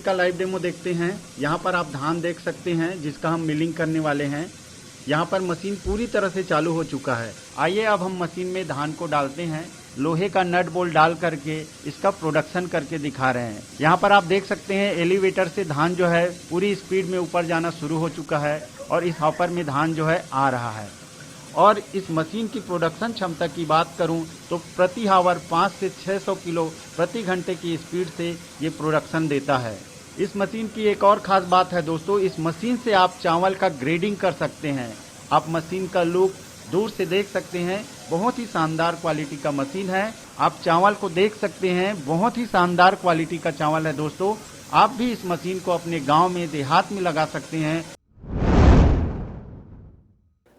का live demo देखते हैं। यहाँ पर आप धान देख सकते हैं जिसका हम मिलिंग करने वाले हैं। यहाँ पर मशीन पूरी तरह से चालू हो चुका है। आइए अब हम मशीन में धान को डालते हैं। लोहे का नट बोल्ट डाल करके इसका प्रोडक्शन करके दिखा रहे हैं। यहाँ पर आप देख सकते हैं एलिवेटर से धान जो है पूरी स्पीड में ऊपर जाना शुरू हो चुका है और इस हॉपर में धान जो है आ रहा है। और इस मशीन की प्रोडक्शन क्षमता की बात करूं तो प्रति हावर 5 से 600 किलो प्रति घंटे की स्पीड से ये प्रोडक्शन देता है। इस मशीन की एक और ख़ास बात है दोस्तों, इस मशीन से आप चावल का ग्रेडिंग कर सकते हैं। आप मशीन का लुक दूर से देख सकते हैं, बहुत ही शानदार क्वालिटी का मशीन है। आप चावल को देख सकते हैं, बहुत ही शानदार क्वालिटी का चावल है दोस्तों। आप भी इस मशीन को अपने गाँव में देहात में लगा सकते हैं।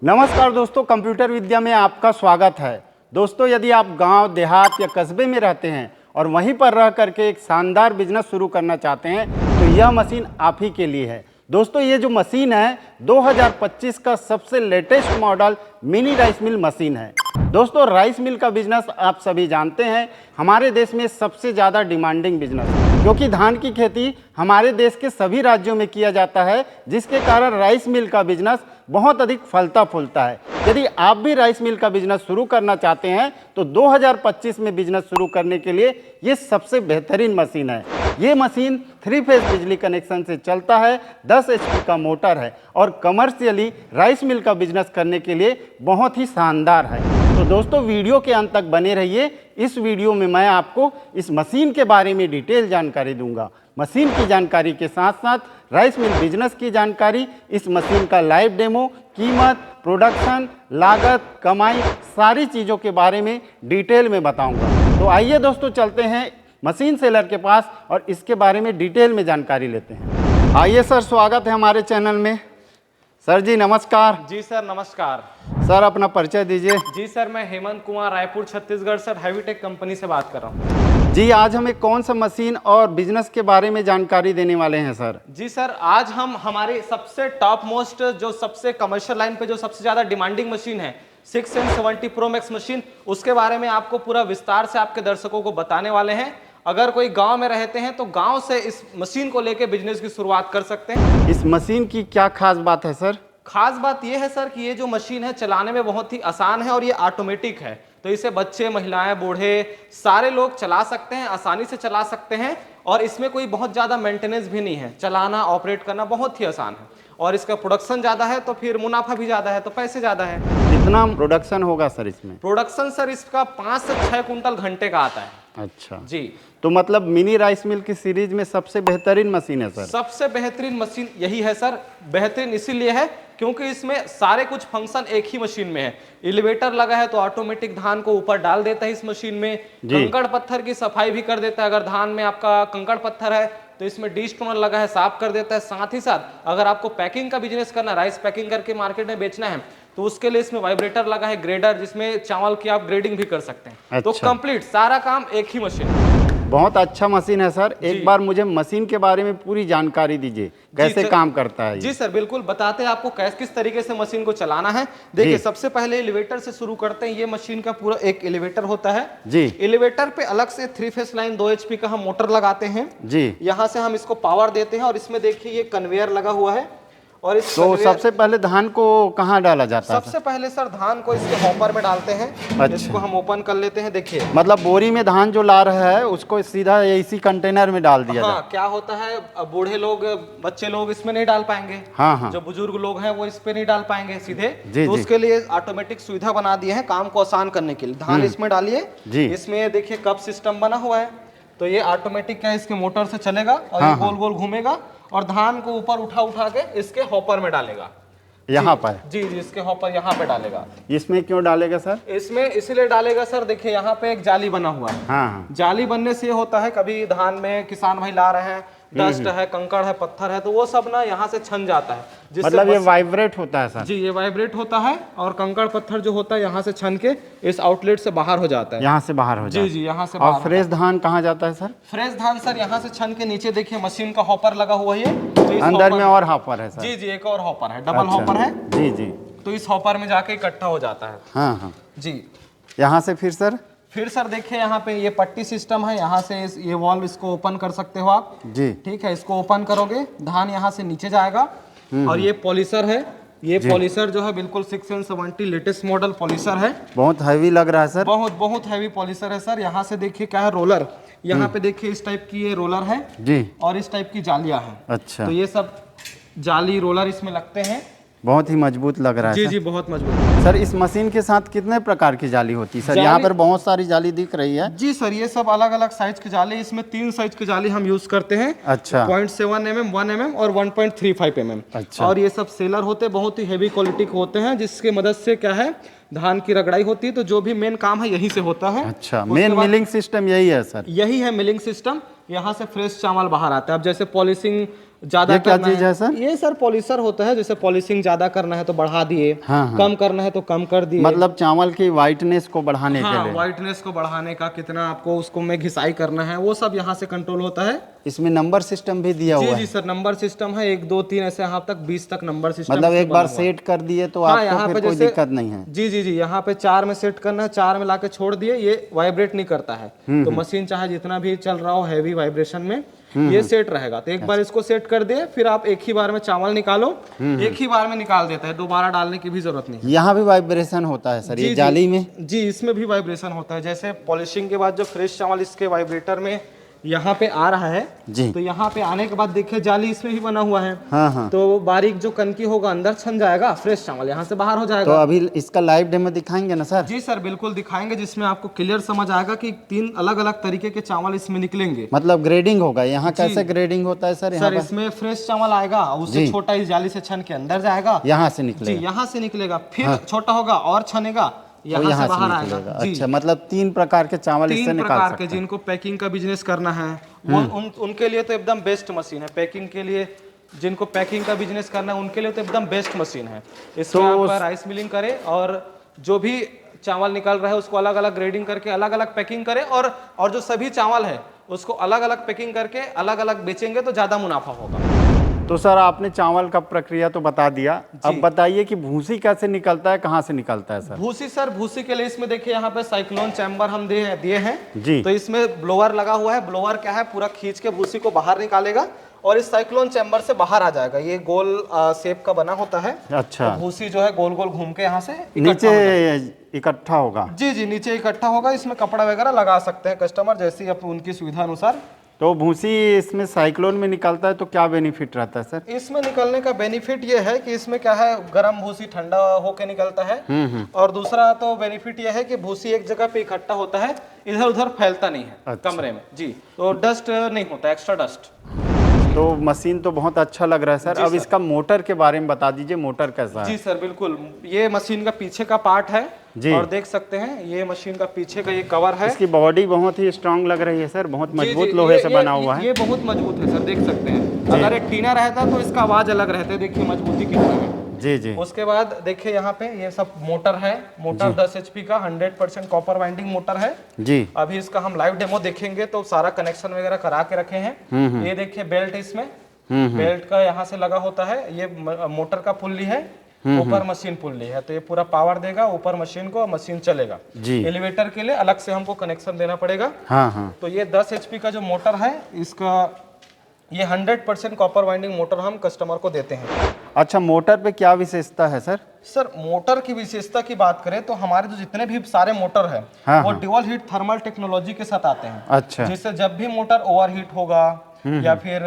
नमस्कार दोस्तों, कंप्यूटर विद्या में आपका स्वागत है। दोस्तों, यदि आप गांव, देहात या कस्बे में रहते हैं और वहीं पर रह करके एक शानदार बिजनेस शुरू करना चाहते हैं तो यह मशीन आप ही के लिए है। दोस्तों, ये जो मशीन है 2025 का सबसे latest model mini rice mill machine है। दोस्तों, राइस मिल का बिजनेस आप सभी जानते हैं, हमारे देश में सबसे ज़्यादा डिमांडिंग बिजनेस है, क्योंकि धान की खेती हमारे देश के सभी राज्यों में किया जाता है, जिसके कारण राइस मिल का बिजनेस बहुत अधिक फलता फूलता है। यदि आप भी राइस मिल का बिजनेस शुरू करना चाहते हैं तो 2025 में बिजनेस शुरू करने के लिए ये सबसे बेहतरीन मशीन है। ये मशीन 3 फेज बिजली कनेक्शन से चलता है, 10 HP का मोटर है और कमर्शियली राइस मिल का बिजनेस करने के लिए बहुत ही शानदार है। तो दोस्तों, वीडियो के अंत तक बने रहिए। इस वीडियो में मैं आपको इस मशीन के बारे में डिटेल जानकारी दूंगा। मशीन की जानकारी के साथ साथ राइस मिल बिजनेस की जानकारी, इस मशीन का लाइव डेमो, कीमत, प्रोडक्शन, लागत, कमाई, सारी चीज़ों के बारे में डिटेल में बताऊंगा। तो आइए दोस्तों, चलते हैं मशीन सेलर के पास और इसके बारे में डिटेल में जानकारी लेते हैं। आइए सर, स्वागत है हमारे चैनल में। सर जी नमस्कार। जी सर नमस्कार। सर अपना परिचय दीजिए। जी सर, मैं हेमंत कुमार, रायपुर छत्तीसगढ़ सर हैवीटेक कंपनी से बात कर रहा हूँ। जी, आज हमें कौन सा मशीन और बिजनेस के बारे में जानकारी देने वाले हैं सर? जी सर, आज हम हमारी सबसे टॉप मोस्ट जो सबसे कमर्शियल लाइन पे जो सबसे ज़्यादा डिमांडिंग मशीन है 670 प्रो मैक्स मशीन, उसके बारे में आपको पूरा विस्तार से आपके दर्शकों को बताने वाले हैं। अगर कोई गांव में रहते हैं तो गांव से इस मशीन को लेके बिजनेस की शुरुआत कर सकते हैं। इस मशीन की क्या खास बात है सर? खास बात यह है सर कि ये जो मशीन है चलाने में बहुत ही आसान है और ये ऑटोमेटिक है, तो इसे बच्चे, महिलाएं, बूढ़े सारे लोग चला सकते हैं, आसानी से चला सकते हैं और इसमें कोई बहुत ज़्यादा मेंटेनेंस भी नहीं है। चलाना, ऑपरेट करना बहुत ही आसान है और इसका प्रोडक्शन ज़्यादा है तो फिर मुनाफा भी ज़्यादा है, तो पैसे ज़्यादा है। कितना प्रोडक्शन होगा सर इसमें? प्रोडक्शन सर इसका 5 से 6 कुंटल घंटे का आता है। अच्छा जी, तो मतलब मिनी राइस मिल की सीरीज में सबसे बेहतरीन मशीन है सर? सबसे बेहतरीन मशीन यही है सर। बेहतरीन इसीलिए है क्योंकि इसमें सारे कुछ फंक्शन एक ही मशीन में है। एलिवेटर लगा है तो ऑटोमेटिक धान को ऊपर डाल देता है इस मशीन में। कंकड़ पत्थर की सफाई भी कर देता है। अगर धान में आपका कंकड़ पत्थर है तो इसमें डिस्टोनर लगा है, साफ कर देता है। साथ ही साथ अगर आपको पैकिंग का बिजनेस करना, राइस पैकिंग करके मार्केट में बेचना है तो उसके लिए इसमें वाइब्रेटर लगा है, ग्रेडर, जिसमें चावल की आप ग्रेडिंग भी कर सकते हैं। अच्छा। तो कंप्लीट सारा काम एक ही मशीन है। बहुत अच्छा मशीन है सर। एक बार मुझे मशीन के बारे में पूरी जानकारी दीजिए, कैसे काम करता है? जी सर बिल्कुल, बताते हैं आपको किस तरीके से मशीन को चलाना है। देखिए, सबसे पहले एलिवेटर से शुरू करते हैं। ये मशीन का पूरा एक एलिवेटर होता है जी। एलिवेटर पे अलग से 3 फेस लाइन 2 HP का हम मोटर लगाते हैं जी। यहाँ से हम इसको पावर देते हैं और इसमें देखिए ये कन्वेयर लगा हुआ है। और इस तो सबसे पहले धान को कहाँ डाला जाता है? सबसे पहले सर धान को इसके हॉपर में डालते हैं। अच्छा। इसको हम ओपन कर लेते हैं। देखिए, मतलब बोरी में धान जो ला रहा है उसको सीधा इसी कंटेनर में डाल दिया जाए। क्या होता है, बूढ़े लोग, बच्चे लोग इसमें नहीं डाल पाएंगे। हाँ। जो बुजुर्ग लोग हैं वो इस पे नहीं डाल पाएंगे सीधे, तो उसके लिए ऑटोमेटिक सुविधा बना दिए हैं काम को आसान करने के लिए। धान इसमें डालिए, इसमें देखिए कप सिस्टम बना हुआ है, तो ये ऑटोमेटिक क्या इसके मोटर से चलेगा और ये गोल गोल घूमेगा और धान को ऊपर उठा के इसके हॉपर में डालेगा। यहाँ पर जी, इसके हॉपर यहाँ पे डालेगा। इसमें क्यों डालेगा सर? इसमें इसलिए डालेगा सर, देखिए यहाँ पे एक जाली बना हुआ है। हाँ। जाली बनने से ये होता है, कभी धान में किसान भाई ला रहे हैं, डस्ट है, कंकड़ है, पत्थर है, तो वो सब ना यहाँ से छन जाता है। मतलब ये वाइब्रेट होता है सर? जी, ये वाइब्रेट होता है और कंकड़ पत्थर जो होता है यहाँ से छन के इस आउटलेट से बाहर हो जाता है। यहाँ से बाहर हो जाता है? जी, यहाँ से। और फ्रेश धान कहाँ जाता है सर? फ्रेश धान सर यहाँ से छन के नीचे देखिए मशीन का हॉपर लगा हुआ है, तो अंदर में और हॉपर है सर? जी, एक और हॉपर है, डबल हॉपर है। जी, तो इस हॉपर में जाके इकट्ठा हो जाता है। हाँ। जी, यहाँ से फिर सर फिर सर देखिए यहाँ पे ये पट्टी सिस्टम है, यहाँ से ये वॉल्व इसको ओपन कर सकते हो आप जी। ठीक है। इसको ओपन करोगे, धान यहाँ से नीचे जाएगा। और ये पॉलिशर है, ये पॉलिशर जो है बिल्कुल 6N70 लेटेस्ट मॉडल पॉलिशर है। बहुत हैवी लग रहा है सर। बहुत बहुत हैवी पॉलिशर है सर। यहाँ से देखिए क्या है, रोलर, यहाँ पे देखिए इस टाइप की ये रोलर है जी, और इस टाइप की जालियां हैं। अच्छा, तो ये सब जाली रोलर इसमें लगते हैं। बहुत ही मजबूत लग रहा है जी सर। जी बहुत मजबूत। सर इस मशीन के साथ कितने प्रकार की जाली होती है सर? यहाँ पर बहुत सारी जाली दिख रही है। जी सर, ये सब अलग अलग साइज की जाली, इसमें 3 साइज की जाली हम यूज करते हैं। अच्छा, 0.7 mm, 1 mm और 1.35 mm। अच्छा। और ये सब सेलर होते हैं, बहुत ही हेवी क्वालिटी के होते हैं, जिसकी मदद से क्या है, धान की रगड़ाई होती है। तो जो भी मेन काम है यहीं से होता है। अच्छा, मेन मिलिंग सिस्टम यही है सर? यही है मिलिंग सिस्टम। यहाँ से फ्रेश चावल बाहर आता है। अब जैसे पॉलिशिंग ज्यादा ये क्या करना चीज है सर? ये सर पॉलिशर होता है। जैसे पॉलिशिंग ज्यादा करना है तो बढ़ा दिए, हाँ। कम करना है तो कम कर दिए। मतलब चावल की वाइटनेस को बढ़ाने के लिए। व्हाइटनेस को बढ़ाने का, कितना आपको उसको में घिसाई करना है, वो सब यहाँ से कंट्रोल होता है। इसमें नंबर सिस्टम भी दिया हुआ जी है? जी सर, नंबर सिस्टम है, 1 2 3 ऐसे यहाँ तक 20 तक नंबर सिस्टम। मतलब एक बार सेट कर दिए तो आपको फिर कोई दिक्कत नहीं है? जी जी जी, यहाँ पे 4 में सेट करना है, 4 में लाके छोड़ दिए, ये वाइब्रेट नहीं करता है। तो मशीन चाहे जितना भी चल रहा हो हैवी वाइब्रेशन में, ये सेट रहेगा। तो एक बार इसको सेट कर दिए, फिर आप एक ही बार में चावल निकालो, एक ही बार में निकाल देता है, दोबारा डालने की भी जरूरत नहीं। यहाँ भी वाइब्रेशन होता है सर ये जाली में? जी, इसमें भी वाइब्रेशन होता है। जैसे पॉलिशिंग के बाद जो फ्रेश चावल इसके वाइब्रेटर में यहाँ पे आ रहा है जी, तो यहाँ पे आने के बाद देखिए जाली इसमें भी बना हुआ है। हाँ हाँ। तो बारीक जो कनकी होगा अंदर छन जाएगा, फ्रेश चावल यहाँ से बाहर हो तो जाएगा। अभी इसका लाइव डेमो दिखाएंगे ना सर? जी सर, बिल्कुल दिखाएंगे, जिसमें आपको क्लियर समझ आएगा कि 3 अलग अलग तरीके के चावल इसमें निकलेंगे। मतलब ग्रेडिंग होगा यहाँ? कैसे ग्रेडिंग होता है सर? सर इसमें फ्रेश चावल आएगा, उससे छोटा इस जाली से छन के अंदर जाएगा, यहाँ से जी निकलेगा? यहाँ से निकलेगा, फिर छोटा होगा और छनेगा, यहाँ से बाहर आएगा। अच्छा, मतलब 3 प्रकार के चावल इससे 3 निकाल प्रकार सकते के, हैं। जिनको पैकिंग का बिजनेस करना है वो उनके लिए तो एकदम बेस्ट मशीन है। पैकिंग के लिए, जिनको पैकिंग का बिजनेस करना है उनके लिए तो एकदम बेस्ट मशीन है। इसमें आप राइस मिलिंग करें और जो भी चावल निकल रहा है उसको अलग अलग ग्रेडिंग करके अलग अलग पैकिंग करें, और जो सभी चावल है उसको अलग अलग पैकिंग करके अलग अलग बेचेंगे तो ज्यादा मुनाफा होगा। तो सर आपने चावल का प्रक्रिया तो बता दिया, अब बताइए कि भूसी कैसे निकलता है, कहाँ से निकलता है सर? भूसी सर, भूसी के लिए इसमें देखिए यहाँ पे साइक्लोन चैम्बर हम दिए हैं जी। तो इसमें ब्लोअर लगा हुआ है। ब्लोअर क्या है, पूरा खींच के भूसी को बाहर निकालेगा और इस साइक्लोन चैम्बर से बाहर आ जाएगा। ये गोल शेप का बना होता है। अच्छा, तो भूसी जो है गोल गोल घूम के यहाँ से नीचे इकट्ठा होगा? जी जी, नीचे इकट्ठा होगा। इसमें कपड़ा वगैरह लगा सकते हैं कस्टमर, जैसी उनकी सुविधा अनुसार। तो भूसी इसमें साइक्लोन में निकलता है तो क्या बेनिफिट रहता है सर? इसमें निकलने का बेनिफिट ये है कि इसमें क्या है, गर्म भूसी ठंडा होके निकलता है। और दूसरा तो बेनिफिट ये है कि भूसी एक जगह पे इकट्ठा होता है, इधर उधर फैलता नहीं है। अच्छा। कमरे में जी, तो डस्ट नहीं होता, एक्स्ट्रा डस्ट। तो मशीन तो बहुत अच्छा लग रहा है सर। अब इसका मोटर के बारे में बता दीजिए, मोटर कैसा है? जी सर बिल्कुल, ये मशीन का पीछे का पार्ट है जी। और देख सकते हैं ये मशीन का पीछे का ये कवर है। इसकी बॉडी बहुत ही स्ट्रांग लग रही है सर, बहुत मजबूत लोहे से बना हुआ है। ये बहुत मजबूत है सर, देख सकते हैं। अगर एक टीना रहता तो इसका आवाज अलग रहता है, देखिए मजबूती कितनी है। जी जी। उसके बाद देखिए यहाँ पे ये सब मोटर है। मोटर 10 HP का 100% कॉपर वाइंडिंग मोटर है जी। अभी इसका हम लाइव डेमो देखेंगे तो सारा कनेक्शन वगैरह करा के रखे हैं। ये देखिए बेल्ट, इसमें बेल्ट का यहाँ से लगा होता है। ये मोटर का पुल्ली है, ऊपर मशीन पुल्ली है, तो ये पूरा पावर देगा ऊपर मशीन को, मशीन चलेगा जी। एलिवेटर के लिए अलग से हमको कनेक्शन देना पड़ेगा। हाँ हाँ। तो ये 10 HP का जो मोटर है, इसका ये 100% कॉपर वाइंडिंग मोटर हम कस्टमर को देते हैं। अच्छा, मोटर पे क्या विशेषता है सर? सर मोटर की विशेषता की बात करें तो हमारे जो जितने भी सारे मोटर हैं वो ड्यूल हीट थर्मल टेक्नोलॉजी के साथ आते हैं। अच्छा। जिससे जब भी मोटर ओवरहीट होगा या फिर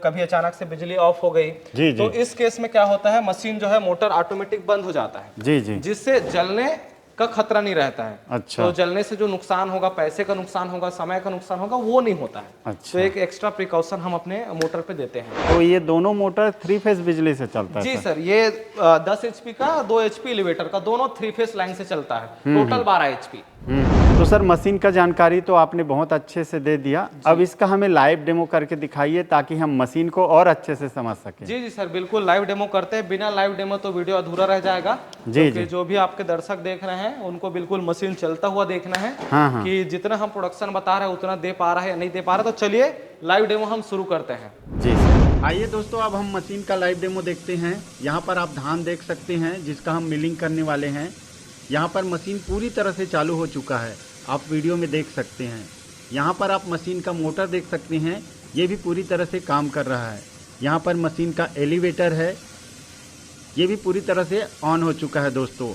कभी अचानक से बिजली ऑफ हो गई जी, तो इस केस में क्या होता है, मशीन जो है मोटर ऑटोमेटिक बंद हो जाता है। जी जी। जिससे जलने का खतरा नहीं रहता है। अच्छा। तो जलने से जो नुकसान होगा, पैसे का नुकसान होगा, समय का नुकसान होगा, वो नहीं होता है। अच्छा। तो एक एक्स्ट्रा प्रिकॉशन हम अपने मोटर पे देते हैं। तो ये दोनों मोटर 3 फेज बिजली से चलता है? जी सर, ये 10 HP का 2 HP एलिवेटर का दोनों 3 फेज लाइन से चलता है, टोटल 12 HP। तो सर मशीन का जानकारी तो आपने बहुत अच्छे से दे दिया, अब इसका हमें लाइव डेमो करके दिखाइए ताकि हम मशीन को और अच्छे से समझ सकें। जी जी सर, बिल्कुल लाइव डेमो करते हैं। बिना लाइव डेमो तो वीडियो अधूरा रह जाएगा। जी जी। जो भी आपके दर्शक देख रहे हैं उनको बिल्कुल मशीन चलता हुआ देखना है। हाँ हाँ। कि जितना हम प्रोडक्शन बता रहे हैं उतना दे पा रहा है या नहीं दे पा रहा। तो चलिए लाइव डेमो हम शुरू करते हैं। जी सर। आइए दोस्तों, अब हम मशीन का लाइव डेमो देखते हैं। यहाँ पर आप धान देख सकते हैं जिसका हम मिलिंग करने वाले हैं। यहाँ पर मशीन पूरी तरह से चालू हो चुका है आप वीडियो में देख सकते हैं। यहाँ पर आप मशीन का मोटर देख सकते हैं, ये भी पूरी तरह से काम कर रहा है। यहाँ पर मशीन का एलिवेटर है, ये भी पूरी तरह से ऑन हो चुका है दोस्तों।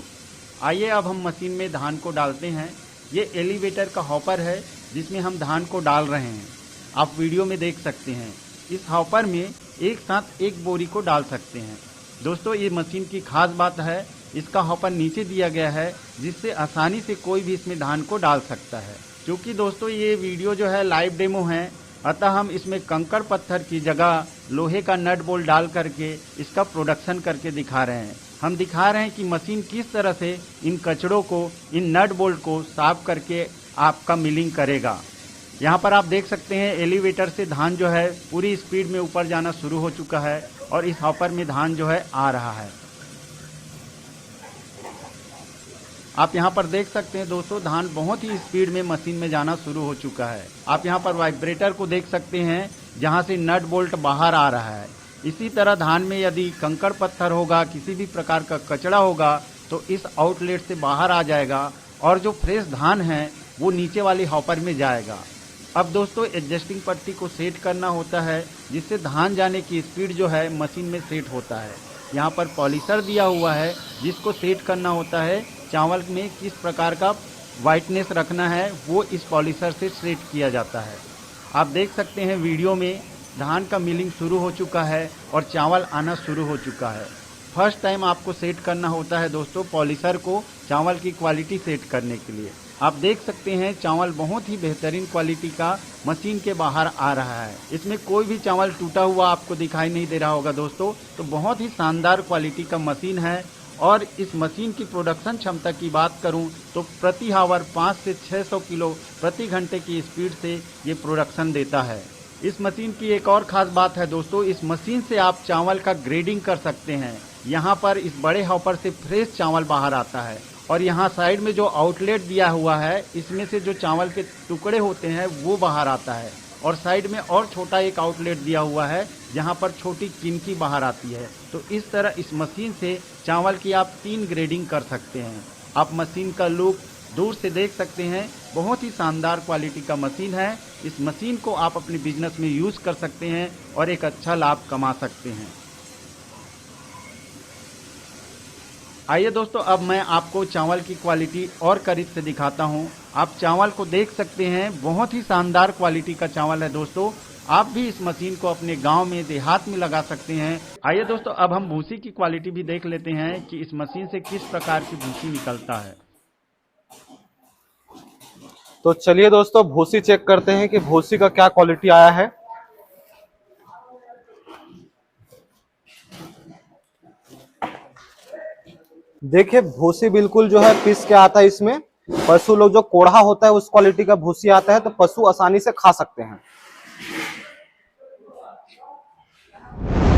आइए अब हम मशीन में धान को डालते हैं। ये एलिवेटर का हॉपर है जिसमें हम धान को डाल रहे हैं, आप वीडियो में देख सकते हैं। इस हॉपर में एक साथ एक बोरी को डाल सकते हैं। दोस्तों ये मशीन की खास बात है, इसका हॉपर नीचे दिया गया है जिससे आसानी से कोई भी इसमें धान को डाल सकता है। क्योंकि दोस्तों ये वीडियो जो है लाइव डेमो है, अतः हम इसमें कंकड़ पत्थर की जगह लोहे का नट बोल्ट डाल करके इसका प्रोडक्शन करके दिखा रहे हैं। हम दिखा रहे हैं कि मशीन किस तरह से इन कचड़ों को, इन नट बोल्ट को साफ करके आपका मिलिंग करेगा। यहाँ पर आप देख सकते हैं एलिवेटर से धान जो है पूरी स्पीड में ऊपर जाना शुरू हो चुका है और इस हॉपर में धान जो है आ रहा है। आप यहाँ पर देख सकते हैं दोस्तों, धान बहुत ही स्पीड में मशीन में जाना शुरू हो चुका है। आप यहाँ पर वाइब्रेटर को देख सकते हैं जहाँ से नट बोल्ट बाहर आ रहा है। इसी तरह धान में यदि कंकड़ पत्थर होगा, किसी भी प्रकार का कचड़ा होगा तो इस आउटलेट से बाहर आ जाएगा और जो फ्रेश धान है वो नीचे वाली हॉपर में जाएगा। अब दोस्तों एडजस्टिंग पट्टी को सेट करना होता है जिससे धान जाने की स्पीड जो है मशीन में सेट होता है। यहाँ पर पॉलिशर दिया हुआ है जिसको सेट करना होता है, चावल में किस प्रकार का वाइटनेस रखना है वो इस पॉलिशर से सेट किया जाता है। आप देख सकते हैं वीडियो में धान का मिलिंग शुरू हो चुका है और चावल आना शुरू हो चुका है। फर्स्ट टाइम आपको सेट करना होता है दोस्तों पॉलिशर को चावल की क्वालिटी सेट करने के लिए। आप देख सकते हैं चावल बहुत ही बेहतरीन क्वालिटी का मशीन के बाहर आ रहा है। इसमें कोई भी चावल टूटा हुआ आपको दिखाई नहीं दे रहा होगा दोस्तों। तो बहुत ही शानदार क्वालिटी का मशीन है और इस मशीन की प्रोडक्शन क्षमता की बात करूं तो प्रति हावर 5 से 600 किलो प्रति घंटे की स्पीड से ये प्रोडक्शन देता है। इस मशीन की एक और ख़ास बात है दोस्तों, इस मशीन से आप चावल का ग्रेडिंग कर सकते हैं। यहाँ पर इस बड़े हॉपर से फ्रेश चावल बाहर आता है और यहाँ साइड में जो आउटलेट दिया हुआ है इसमें से जो चावल के टुकड़े होते हैं वो बाहर आता है और साइड में और छोटा एक आउटलेट दिया हुआ है जहाँ पर छोटी किनकी बाहर आती है। तो इस तरह इस मशीन से चावल की आप 3 ग्रेडिंग कर सकते हैं। आप मशीन का लुक दूर से देख सकते हैं, बहुत ही शानदार क्वालिटी का मशीन है। इस मशीन को आप अपने बिजनेस में यूज़ कर सकते हैं और एक अच्छा लाभ कमा सकते हैं। आइए दोस्तों अब मैं आपको चावल की क्वालिटी और करीब से दिखाता हूं। आप चावल को देख सकते हैं, बहुत ही शानदार क्वालिटी का चावल है दोस्तों। आप भी इस मशीन को अपने गांव में, देहात में लगा सकते हैं। आइए दोस्तों अब हम भूसी की क्वालिटी भी देख लेते हैं कि इस मशीन से किस प्रकार की भूसी निकलता है। तो चलिए दोस्तों भूसी चेक करते हैं कि भूसी का क्या क्वालिटी आया है। देखिए भूसी बिल्कुल जो है पीस के आता है। इसमें पशु लोग जो कोढ़ा होता है उस क्वालिटी का भूसी आता है, तो पशु आसानी से खा सकते हैं।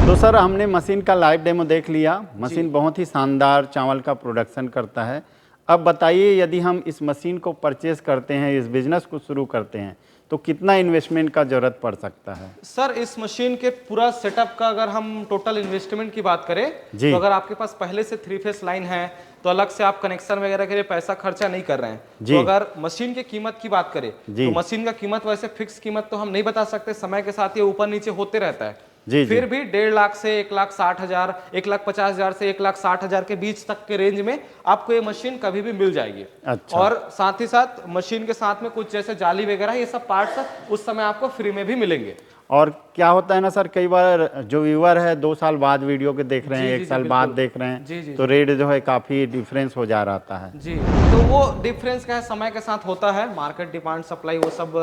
तो सर हमने मशीन का लाइव डेमो देख लिया। मशीन बहुत ही शानदार चावल का प्रोडक्शन करता है। अब बताइए यदि हम इस मशीन को परचेज करते हैं, इस बिजनेस को शुरू करते हैं तो कितना इन्वेस्टमेंट का जरूरत पड़ सकता है? सर इस मशीन के पूरा सेटअप का अगर हम टोटल इन्वेस्टमेंट की बात करें तो अगर आपके पास पहले से 3 फेस लाइन है तो अलग से आप कनेक्शन वगैरह के लिए पैसा खर्चा नहीं कर रहे हैं। तो अगर मशीन की कीमत की बात करें तो मशीन का कीमत वैसे फिक्स कीमत तो हम नहीं बता सकते, समय के साथ ये ऊपर नीचे होते रहता है। फिर भी 1.5 लाख से 1,60,000, 1,50,000 से 1,60,000 के बीच तक के रेंज में आपको ये मशीन कभी भी मिल जाएगी। अच्छा। और साथ ही साथ मशीन के साथ में कुछ जैसे जाली वगैरह ये सब पार्ट्स उस समय आपको फ्री में भी मिलेंगे। और क्या होता है ना सर, कई बार जो व्यूअर है 2 साल बाद वीडियो के देख रहे हैं, 1 साल बाद देख रहे हैं, तो रेट जो है काफी डिफरेंस हो जा रहता है। जी, तो वो डिफरेंस क्या है, समय के साथ होता है, मार्केट डिमांड सप्लाई वो सब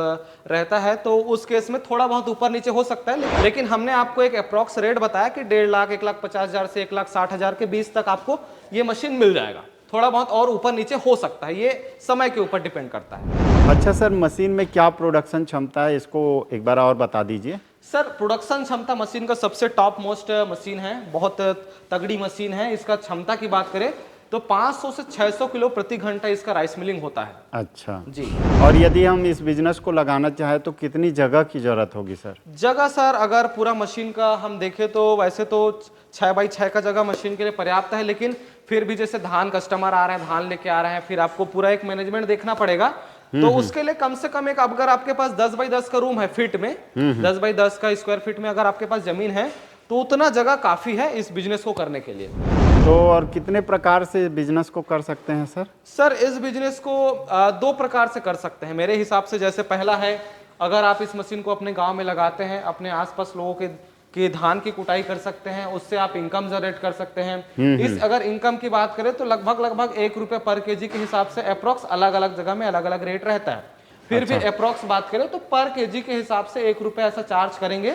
रहता है, तो उस केस में थोड़ा बहुत ऊपर नीचे हो सकता है। लेकिन हमने आपको एक अप्रॉक्स रेट बताया कि 1.5 लाख 1,50,000 से 1,60,000 के बीच तक आपको ये मशीन मिल जाएगा। थोड़ा बहुत और ऊपर नीचे हो सकता है, ये समय के ऊपर डिपेंड करता है। अच्छा सर, मशीन में क्या प्रोडक्शन क्षमता है, इसको एक बार और बता दीजिए। सर प्रोडक्शन क्षमता मशीन का सबसे टॉप मोस्ट मशीन है, बहुत तगड़ी मशीन है। इसका क्षमता की बात करें तो 500 से 600 किलो प्रति घंटा इसका राइस मिलिंग होता है। अच्छा जी। और यदि हम इस बिजनेस को लगाना चाहे तो कितनी जगह की जरूरत होगी सर? जगह सर अगर पूरा मशीन का हम देखें तो वैसे तो 6x6 का जगह मशीन के लिए पर्याप्त है, लेकिन फिर भी जैसे धान कस्टमर आ रहे हैं, धान लेके आ रहे हैं, फिर आपको पूरा एक मैनेजमेंट देखना पड़ेगा। तो उसके लिए कम से कम एक, अगर आपके पास 10 बाई 10 का रूम है फीट में, 10 बाई 10 का स्क्वायर फीट में अगर आपके पास जमीन है तो उतना जगह काफी है इस बिजनेस को करने के लिए। तो और कितने प्रकार से बिजनेस को कर सकते हैं सर? सर इस बिजनेस को 2 प्रकार से कर सकते हैं मेरे हिसाब से। जैसे पहला है, अगर आप इस मशीन को अपने गांव में लगाते हैं, अपने आसपास लोगों के धान की कुटाई कर सकते हैं, उससे आप इनकम जनरेट कर सकते हैं। इस अगर इनकम की बात करें तो लगभग 1 रुपए पर केजी के हिसाब से अप्रोक्स अलग अलग जगह में अलग अलग रेट रहता है। फिर भी अप्रोक्स बात करें तो पर केजी के हिसाब से 1 रुपए ऐसा चार्ज करेंगे,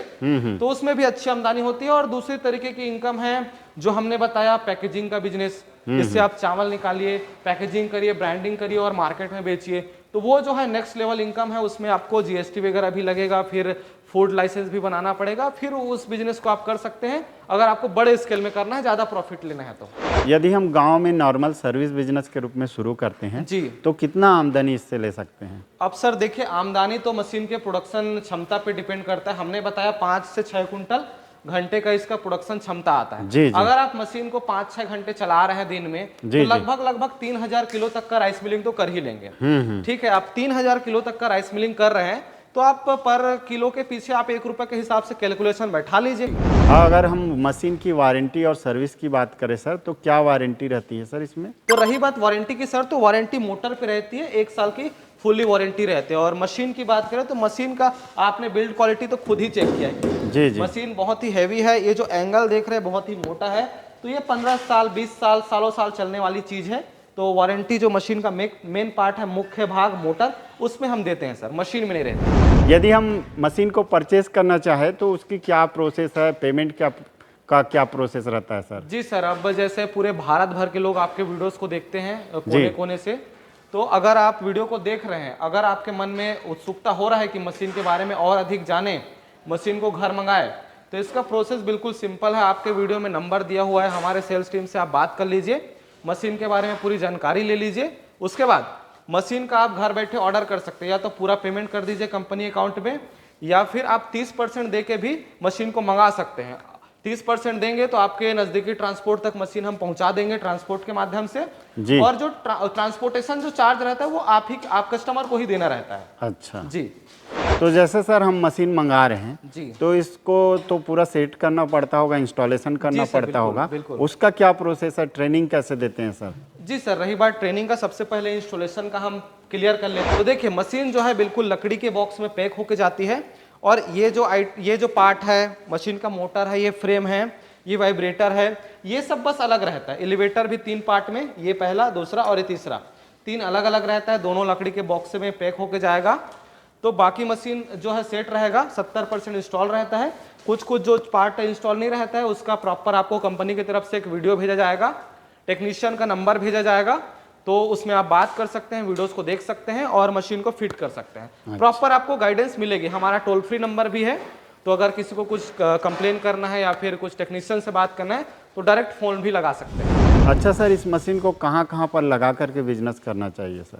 तो उसमें भी अच्छी आमदनी होती है। और दूसरी तरीके की इनकम है जो हमने बताया, पैकेजिंग का बिजनेस। इससे आप चावल निकालिए, पैकेजिंग करिए, ब्रांडिंग करिए और मार्केट में बेचिए, तो वो जो है नेक्स्ट लेवल इनकम है। उसमें आपको जीएसटी वगैरह भी लगेगा, फिर फूड लाइसेंस भी बनाना पड़ेगा, फिर उस बिजनेस को आप कर सकते हैं अगर आपको बड़े स्केल में करना है, ज्यादा प्रॉफिट लेना है तो। यदि हम गांव में नॉर्मल सर्विस बिजनेस के रूप में शुरू करते हैं जी, तो कितना आमदनी इससे ले सकते हैं? अब सर देखिए, आमदनी तो मशीन के प्रोडक्शन क्षमता पे डिपेंड करता है। हमने बताया 5 से 6 कुंटल घंटे का इसका प्रोडक्शन क्षमता आता है। जी। अगर आप मशीन को 5-6 घंटे चला रहे हैं दिन में, तो लगभग 3000 किलो तक का राइस मिलिंग तो कर ही लेंगे। ठीक है, आप 3000 किलो तक का राइस मिलिंग कर रहे हैं तो आप पर किलो के पीछे आप 1 रुपए के हिसाब से कैलकुलेशन बैठा लीजिए। अगर हम मशीन की वारंटी और सर्विस की बात करें सर, तो क्या वारंटी रहती है सर इसमें? तो रही बात वारंटी की सर, तो वारंटी मोटर पे रहती है, 1 साल की फुल्ली वारंटी रहती है। और मशीन की बात करें तो मशीन का आपने बिल्ड क्वालिटी तो खुद ही चेक किया है। जी। मशीन बहुत ही हैवी है, ये जो एंगल देख रहे हैं बहुत ही मोटा है, तो ये 15 साल 20 साल सालों साल चलने वाली चीज है। तो वारंटी जो मशीन का मेन पार्ट है, मुख्य भाग मोटर, उसमें हम देते हैं सर, मशीन में नहीं रहती। यदि हम मशीन को परचेस करना चाहे तो उसकी क्या प्रोसेस है, पेमेंट क्या प्रोसेस रहता है सर? जी सर, अब जैसे पूरे भारत भर के लोग आपके वीडियोस को देखते हैं कोने कोने से, तो अगर आप वीडियो को देख रहे हैं, अगर आपके मन में उत्सुकता हो रहा है कि मशीन के बारे में और अधिक जाने, मशीन को घर मंगाए, तो इसका प्रोसेस बिल्कुल सिंपल है। आपके वीडियो में नंबर दिया हुआ है, हमारे सेल्स टीम से आप बात कर लीजिए, मशीन के बारे में पूरी जानकारी ले लीजिए। उसके बाद मशीन का आप घर बैठे ऑर्डर कर सकते हैं, या तो पूरा पेमेंट कर दीजिए कंपनी अकाउंट में, या फिर आप 30% दे के भी मशीन को मंगा सकते हैं। 30% देंगे तो आपके नजदीकी ट्रांसपोर्ट तक मशीन हम पहुंचा देंगे ट्रांसपोर्ट के माध्यम से। और जो ट्रांसपोर्टेशन जो चार्ज रहता है वो आप कस्टमर को ही देना रहता है। अच्छा जी। तो जैसे सर हम मशीन मंगा रहे हैं जी, तो इसको तो पूरा सेट करना पड़ता होगा, इंस्टॉलेशन करना पड़ता होगा, बिल्कुल। उसका क्या प्रोसेस है, ट्रेनिंग कैसे देते हैं सर? जी सर, रही बात ट्रेनिंग का, सबसे पहले इंस्टॉलेशन का हम क्लियर कर लेते हैं। तो देखिए, मशीन जो है बिल्कुल लकड़ी के बॉक्स में पैक होके जाती है, और ये जो पार्ट है मशीन का, मोटर है, ये फ्रेम है, ये वाइब्रेटर है, ये सब बस अलग रहता है। एलिवेटर भी 3 पार्ट में, ये पहला, दूसरा और ये तीसरा, 3 अलग अलग रहता है, दोनों लकड़ी के बॉक्स में पैक होके जाएगा। तो बाकी मशीन जो है सेट रहेगा, 70% इंस्टॉल रहता है। कुछ जो पार्ट इंस्टॉल नहीं रहता है उसका प्रॉपर आपको कंपनी की तरफ से एक वीडियो भेजा जाएगा, टेक्नीशियन का नंबर भेजा जाएगा, तो उसमें आप बात कर सकते हैं, वीडियोस को देख सकते हैं और मशीन को फिट कर सकते हैं। प्रॉपर आपको गाइडेंस मिलेगी। हमारा टोल फ्री नंबर भी है, तो अगर किसी को कुछ कंप्लेन करना है या फिर कुछ टेक्नीशियन से बात करना है तो डायरेक्ट फोन भी लगा सकते हैं। अच्छा सर, इस मशीन को कहाँ पर लगा करके बिजनेस करना चाहिए सर?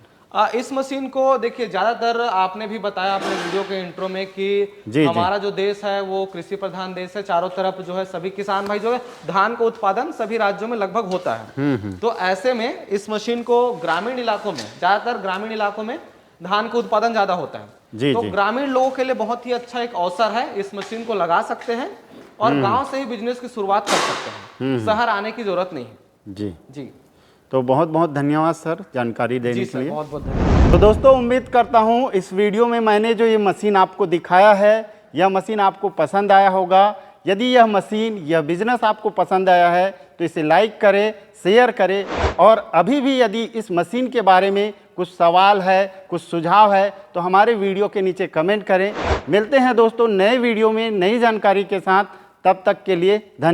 इस मशीन को देखिए, ज्यादातर आपने भी बताया अपने वीडियो के इंट्रो में कि हमारा जो देश है वो कृषि प्रधान देश है। चारों तरफ जो है सभी किसान भाई जो है, धान का उत्पादन सभी राज्यों में लगभग होता है। तो ऐसे में इस मशीन को ग्रामीण इलाकों में, ज्यादातर ग्रामीण इलाकों में धान का उत्पादन ज्यादा होता है। तो ग्रामीण लोगों के लिए बहुत ही अच्छा एक अवसर है, इस मशीन को लगा सकते हैं और गाँव से ही बिजनेस की शुरुआत कर सकते हैं, शहर आने की जरूरत नहीं है। जी। तो बहुत बहुत धन्यवाद सर जानकारी देने के लिए। बहुत बहुत धन्यवाद। तो दोस्तों, उम्मीद करता हूँ इस वीडियो में मैंने जो ये मशीन आपको दिखाया है, यह मशीन आपको पसंद आया होगा। यदि यह मशीन, यह बिजनेस आपको पसंद आया है तो इसे लाइक करें, शेयर करें, और अभी भी यदि इस मशीन के बारे में कुछ सवाल है, कुछ सुझाव है, तो हमारे वीडियो के नीचे कमेंट करें। मिलते हैं दोस्तों नए वीडियो में नई जानकारी के साथ, तब तक के लिए धन्यवाद।